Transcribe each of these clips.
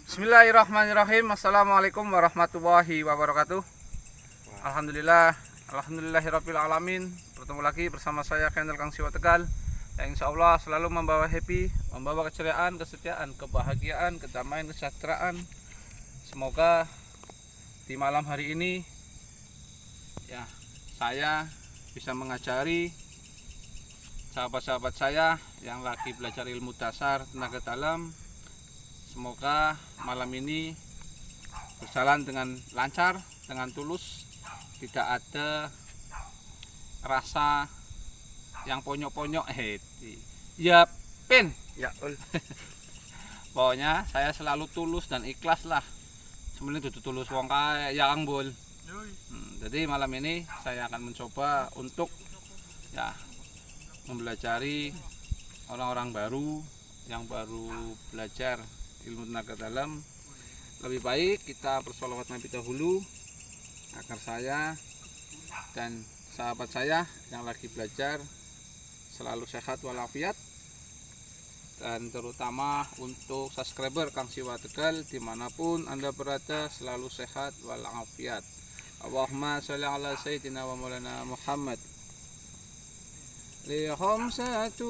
Bismillahirrahmanirrahim. Assalamualaikum warahmatullahi wabarakatuh. Alhamdulillahirabbil alamin. Bertemu lagi bersama saya channel Kang Siwa Tegal yang insya Allah selalu membawa happy, membawa keceriaan, kesetiaan, kebahagiaan, kedamaian, kesejahteraan. Semoga di malam hari ini ya saya bisa mengajari sahabat-sahabat saya yang lagi belajar ilmu dasar tenaga dalam. Semoga malam ini berjalan dengan lancar, dengan tulus, tidak ada rasa yang ponyok-ponyok. Ya pin Ya, pokoknya saya selalu tulus dan ikhlas lah. Sebenarnya itu tulus wong kae ya Kang Bul. Jadi malam ini saya akan mencoba untuk ya mempelajari orang-orang baru yang baru belajar ilmu tenaga dalam. Lebih baik kita bersolawat Nabi dahulu agar saya dan sahabat saya yang lagi belajar selalu sehat walafiat, dan terutama untuk subscriber Kang Siwa Tegal dimanapun Anda berada selalu sehat walafiat. Allahumma sholli ala sayyidina wa maulana Muhammad. Li khamsatun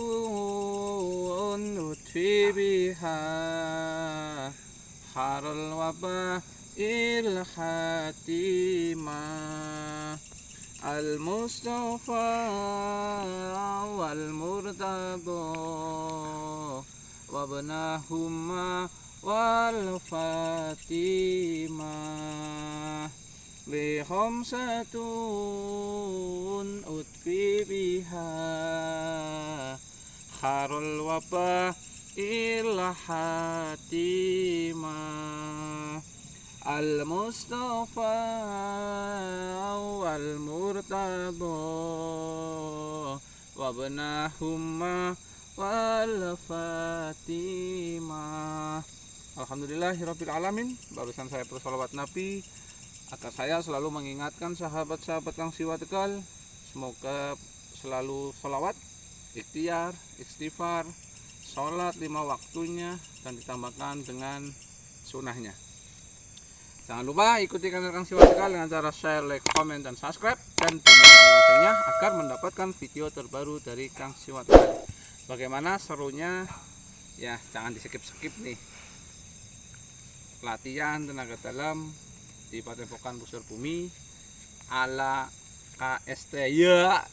nutfi biha harul wabah ilhatimah al mustafa wal murtado wabnahumma wal fatimah li khamsatun utfi biha harul wabah ilhatimah al mustafa wal murtado wabnahumma wal fatimah. Alhamdulillahirabbil alamin. Barusan saya bersolawat Nabi agar saya selalu mengingatkan sahabat-sahabat Kang Siwa Tegal, semoga selalu sholawat, ikhtiar, istighfar, sholat 5 waktunya, dan ditambahkan dengan sunnahnya. Jangan lupa ikuti channel Kang Siwa Tegal dengan cara share, like, komen, dan subscribe, dan bunyikan loncengnya agar mendapatkan video terbaru dari Kang Siwa Tegal. Bagaimana serunya? Ya jangan di skip nih. Latihan tenaga dalam di Padepokan Busur Bumi ala KST. Iya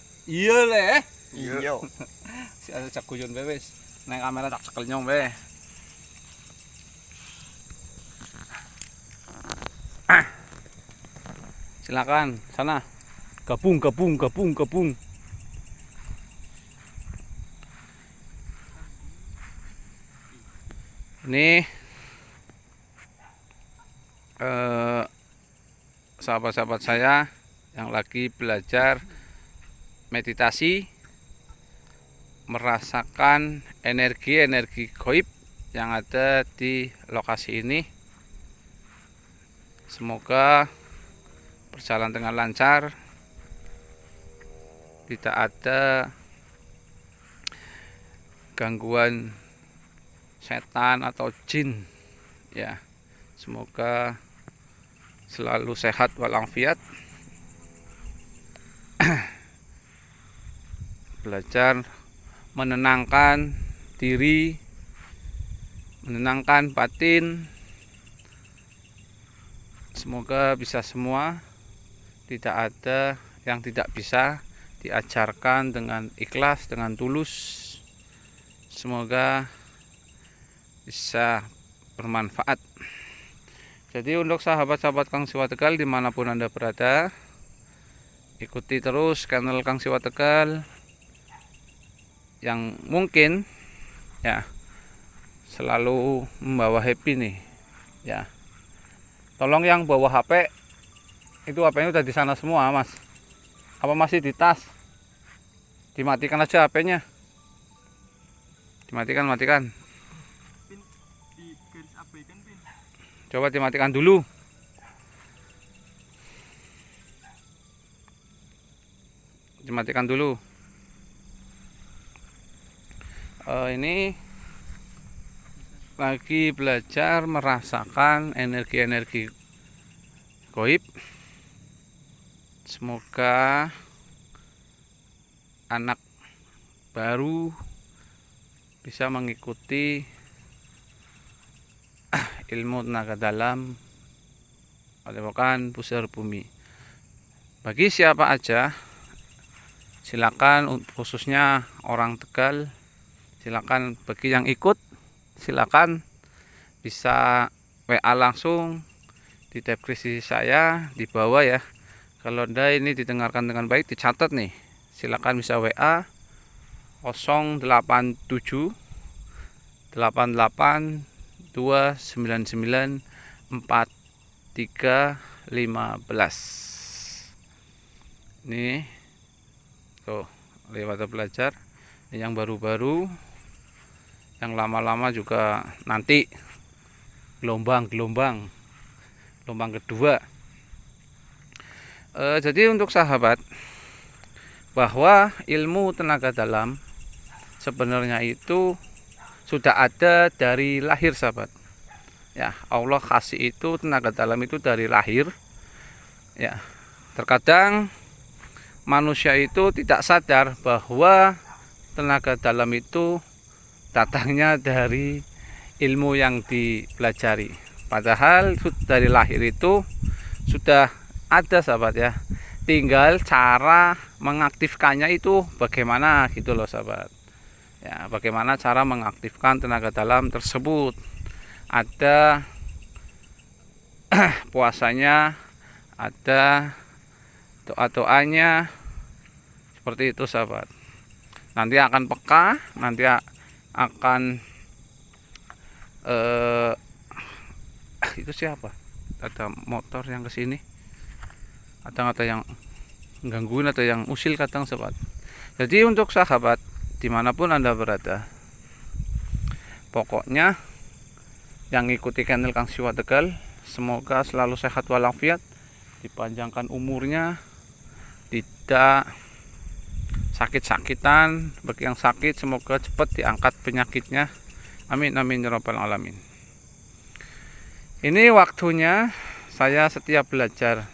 le. iya. Si ada cak guyon wis. Nang kamera tak cekel nyong be. Silakan sana. Gabung. Ini sahabat-sahabat saya yang lagi belajar meditasi, merasakan energi gaib yang ada di lokasi ini. Semoga berjalan dengan lancar, tidak ada gangguan setan atau jin ya. Semoga selalu sehat walafiat. Belajar menenangkan diri, menenangkan batin. Semoga bisa semua, tidak ada yang tidak bisa diajarkan dengan ikhlas, dengan tulus. Semoga bisa bermanfaat. Jadi untuk sahabat-sahabat Kang Siwa Tegal dimanapun Anda berada, ikuti terus channel Kang Siwa Tegal yang mungkin ya selalu membawa happy nih ya. Tolong yang bawa HP itu, HP-nya udah di sana semua mas, apa masih di tas? Dimatikan aja HP-nya, matikan. Coba dimatikan dulu. Ini lagi belajar merasakan energi-energi gaib. Semoga anak baru bisa mengikuti ilmu tenaga dalam Padepokan Pusar Bumi. Bagi siapa aja, silakan, khususnya orang Tegal, silakan. Bagi yang ikut, silakan bisa WA langsung di tab krisis saya di bawah ya. Kalau Anda ini didengarkan dengan baik, dicatat nih. Silakan bisa WA 087 88 299 4315. Nih tuh lewat belajar. Yang baru-baru, yang lama-lama juga nanti gelombang kedua. Jadi untuk sahabat, bahwa ilmu tenaga dalam sebenarnya itu sudah ada dari lahir sahabat. Ya, Allah kasih itu tenaga dalam itu dari lahir. Ya, terkadang manusia itu tidak sadar bahwa tenaga dalam itu datangnya dari ilmu yang dipelajari. Padahal dari lahir itu sudah ada sahabat ya. Tinggal cara mengaktifkannya itu bagaimana gitu loh sahabat. Ya, bagaimana cara mengaktifkan tenaga dalam tersebut. Ada puasanya, ada doa-doanya, seperti itu sahabat. Nanti akan peka, nanti akan itu siapa? Ada motor yang kesini, ada yang gangguin atau yang usil kadang sahabat. Jadi untuk sahabat dimanapun Anda berada, pokoknya yang ikuti channel Kang Siwa Tegal, semoga selalu sehat walafiat, dipanjangkan umurnya, tidak sakit-sakitan. Bagi yang sakit semoga cepat diangkat penyakitnya, amin amin ya rabbal alamin. Ini waktunya saya setiap belajar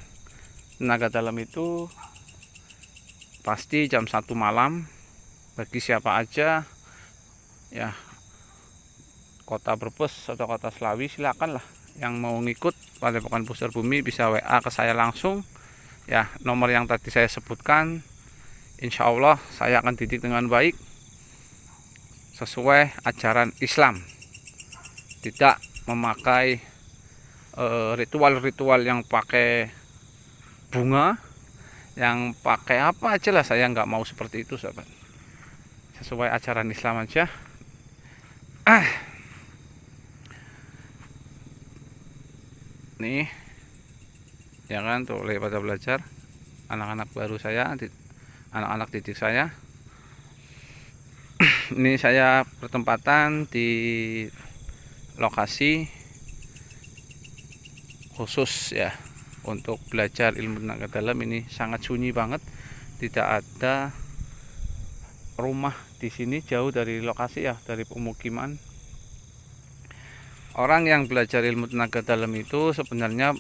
tenaga dalam itu pasti jam 1 malam. Bagi siapa aja ya, kota Brebes atau kota Slawi, silakan lah yang mau ngikut Padepokan Pusar Bumi bisa WA ke saya langsung ya. Nomor yang tadi saya sebutkan, insya Allah saya akan didik dengan baik sesuai ajaran Islam, tidak memakai ritual-ritual yang pakai bunga, yang pakai apa aja lah. Saya nggak mau seperti itu sahabat, sesuai ajaran Islam aja. Nih ya kan, tuh pada belajar anak-anak baru saya, anak-anak didik saya. Ini saya bertempatan di lokasi khusus ya untuk belajar ilmu tenaga dalam. Ini sangat sunyi banget, tidak ada rumah di sini, jauh dari lokasi ya, dari pemukiman. Orang yang belajar ilmu tenaga dalam itu sebenarnya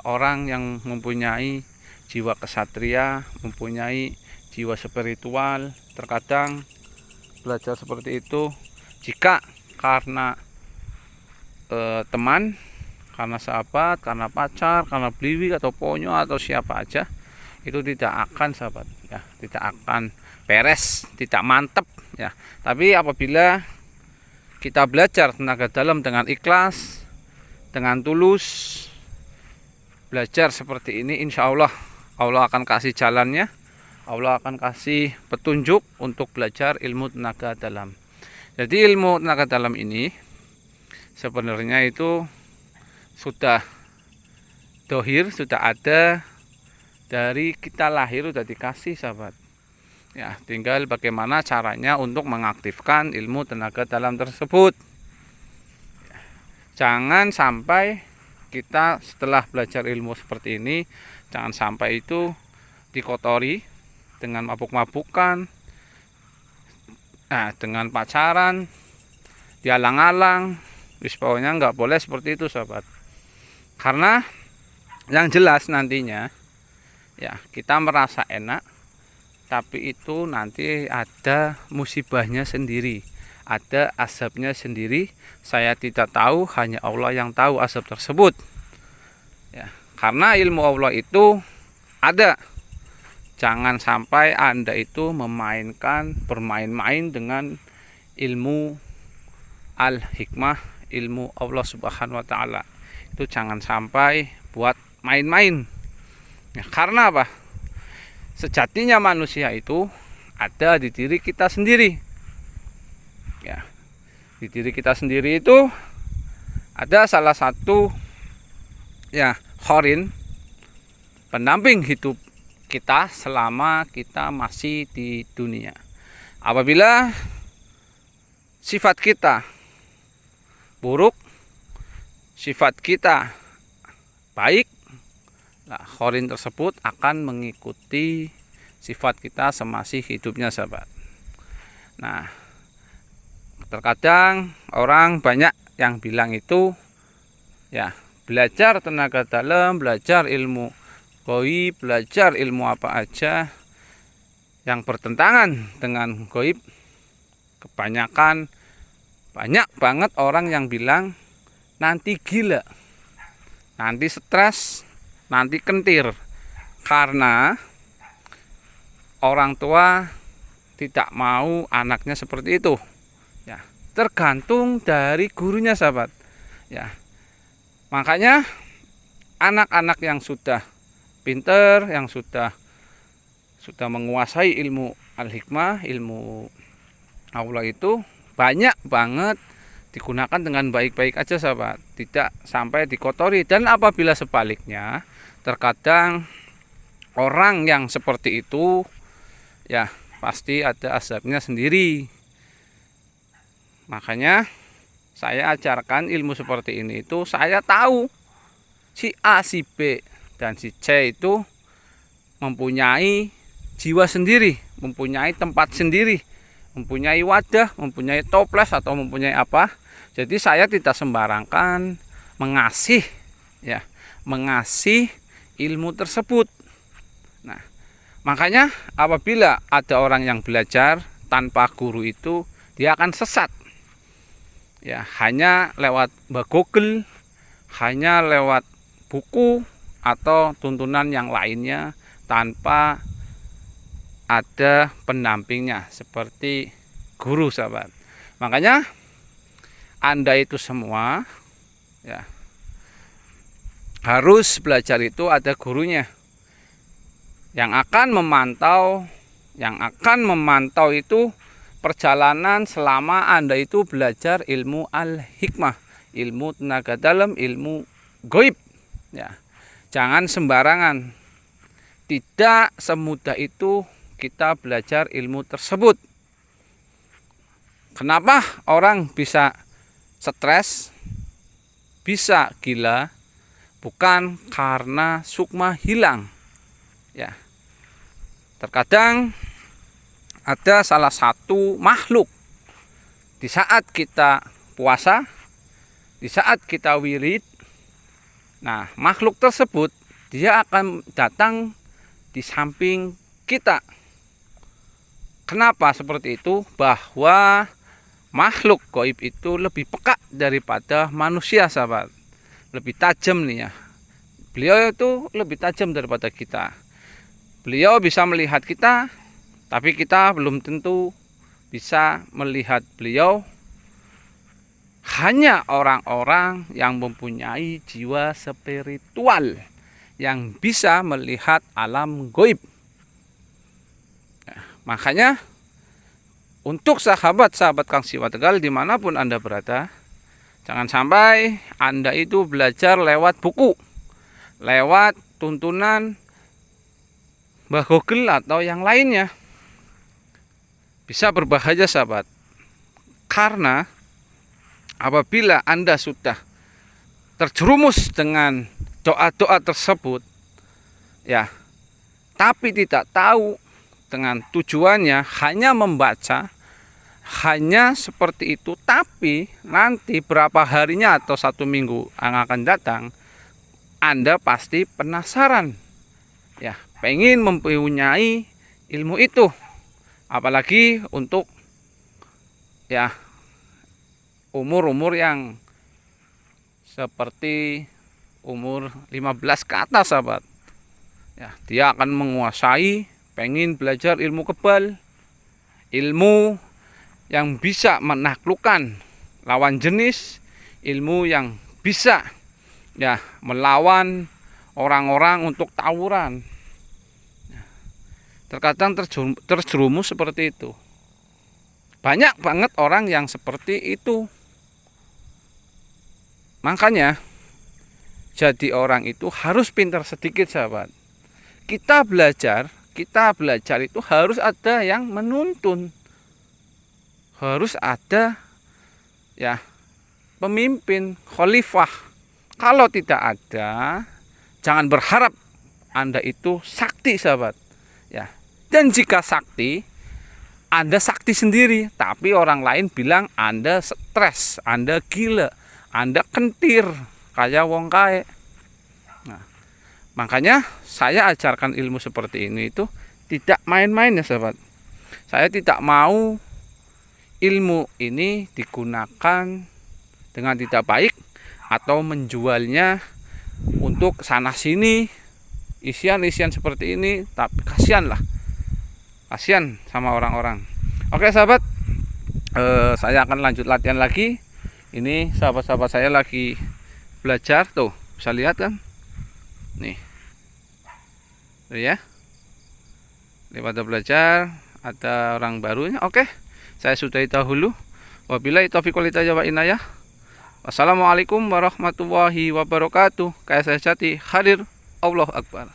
orang yang mempunyai jiwa kesatria, mempunyai jiwa spiritual. Terkadang belajar seperti itu jika karena teman, karena sahabat, karena pacar, karena bliwik atau ponyo atau siapa aja, itu tidak akan sahabat ya, tidak akan beres, tidak mantep ya. Tapi apabila kita belajar tenaga dalam dengan ikhlas, dengan tulus, belajar seperti ini, insya Allah Allah akan kasih jalannya, Allah akan kasih petunjuk untuk belajar ilmu tenaga dalam. Jadi ilmu tenaga dalam ini sebenarnya itu sudah dohir, sudah ada dari kita lahir, sudah dikasih sahabat ya. Tinggal bagaimana caranya untuk mengaktifkan ilmu tenaga dalam tersebut. Jangan sampai kita setelah belajar ilmu seperti ini, jangan sampai itu dikotori dengan mabuk-mabukan, dengan pacaran, dialang-alang, wis pokoknya nggak boleh seperti itu sahabat. Karena yang jelas nantinya ya kita merasa enak, tapi itu nanti ada musibahnya sendiri, ada azabnya sendiri. Saya tidak tahu, hanya Allah yang tahu azab tersebut. Ya, karena ilmu Allah itu ada. Jangan sampai Anda itu bermain-main dengan ilmu al-hikmah, ilmu Allah Subhanahu wa taala. Itu jangan sampai buat main-main. Ya, karena apa? Sejatinya manusia itu ada di diri kita sendiri. Ya. Di diri kita sendiri itu ada salah satu ya khorin, pendamping hidup kita selama kita masih di dunia. Apabila sifat kita buruk, sifat kita baik, nah, khorin tersebut akan mengikuti sifat kita semasih hidupnya sahabat. Nah, terkadang orang banyak yang bilang itu ya belajar tenaga dalam, belajar ilmu goib, belajar ilmu apa aja yang bertentangan dengan goib. Kebanyakan banyak banget orang yang bilang nanti gila, nanti stres, nanti kentir, karena orang tua tidak mau anaknya seperti itu. Ya, tergantung dari gurunya sahabat. Ya, makanya anak-anak yang sudah pinter, yang sudah menguasai ilmu al-hikmah, ilmu Allah itu banyak banget digunakan dengan baik-baik aja sahabat, tidak sampai dikotori. Dan apabila sebaliknya, terkadang orang yang seperti itu ya pasti ada azabnya sendiri. Makanya saya ajarkan ilmu seperti ini itu saya tahu si A, si B dan si C itu mempunyai jiwa sendiri, mempunyai tempat sendiri, mempunyai wadah, mempunyai toples atau mempunyai apa. Jadi saya tidak sembarangan mengasih ilmu tersebut. Nah, makanya apabila ada orang yang belajar tanpa guru itu dia akan sesat. Ya, hanya lewat Google, hanya lewat buku atau tuntunan yang lainnya tanpa ada pendampingnya seperti guru sahabat. Makanya Anda itu semua ya harus belajar itu ada gurunya yang akan memantau itu perjalanan selama Anda itu belajar ilmu al-hikmah, ilmu tenaga dalam, ilmu goib. Ya, jangan sembarangan. Tidak semudah itu kita belajar ilmu tersebut. Kenapa orang bisa stres, bisa gila? Bukan karena sukma hilang. Ya, terkadang ada salah satu makhluk di saat kita puasa, di saat kita wirid. Nah, makhluk tersebut dia akan datang di samping kita. Kenapa seperti itu? Bahwa makhluk gaib itu lebih peka daripada manusia sahabat. Lebih tajam nih ya. Beliau itu lebih tajam daripada kita. Beliau bisa melihat kita, tapi kita belum tentu bisa melihat beliau. Hanya orang-orang yang mempunyai jiwa spiritual yang bisa melihat alam gaib. Makanya untuk sahabat-sahabat Kang Siwa Tegal dimanapun Anda berada, jangan sampai Anda itu belajar lewat buku, lewat tuntunan Mbah Google atau yang lainnya. Bisa berbahaya sahabat. Karena apabila Anda sudah terjerumus dengan doa-doa tersebut, ya, tapi tidak tahu dengan tujuannya, hanya membaca, hanya seperti itu, tapi nanti berapa harinya atau 1 minggu yang akan datang, Anda pasti penasaran, ya, pengen mempunyai ilmu itu, apalagi untuk ya umur-umur yang seperti umur 15 ke atas, sahabat. Ya, dia akan menguasai, pengen belajar ilmu kebal, ilmu yang bisa menaklukkan lawan jenis, ilmu yang bisa ya melawan orang-orang untuk tawuran. Terkadang terjerumus seperti itu. Banyak banget orang yang seperti itu. Makanya jadi orang itu harus pintar sedikit, sahabat. Kita belajar itu harus ada yang menuntun. Harus ada ya pemimpin, khalifah. Kalau tidak ada, jangan berharap Anda itu sakti, sahabat. Ya. Dan jika sakti, Anda sakti sendiri, tapi orang lain bilang Anda stres, Anda gila, Anda kentir, kayak wong kae. Nah, makanya saya ajarkan ilmu seperti ini itu tidak main-main, ya sahabat. Saya tidak mau ilmu ini digunakan dengan tidak baik atau menjualnya untuk sana sini, isian seperti ini. Tapi kasihan sama orang-orang. Oke sahabat, saya akan lanjut latihan lagi. Ini sahabat-sahabat saya lagi belajar, tuh bisa lihat kan, nih tuh ya, ini pada belajar, ada orang barunya. Oke, saya sudahi dahulu. Wabillahi taufiq wal hidayah wa inayah. Wassalamualaikum warahmatullahi wabarakatuh. KSS Jati hadir. Allahu Akbar.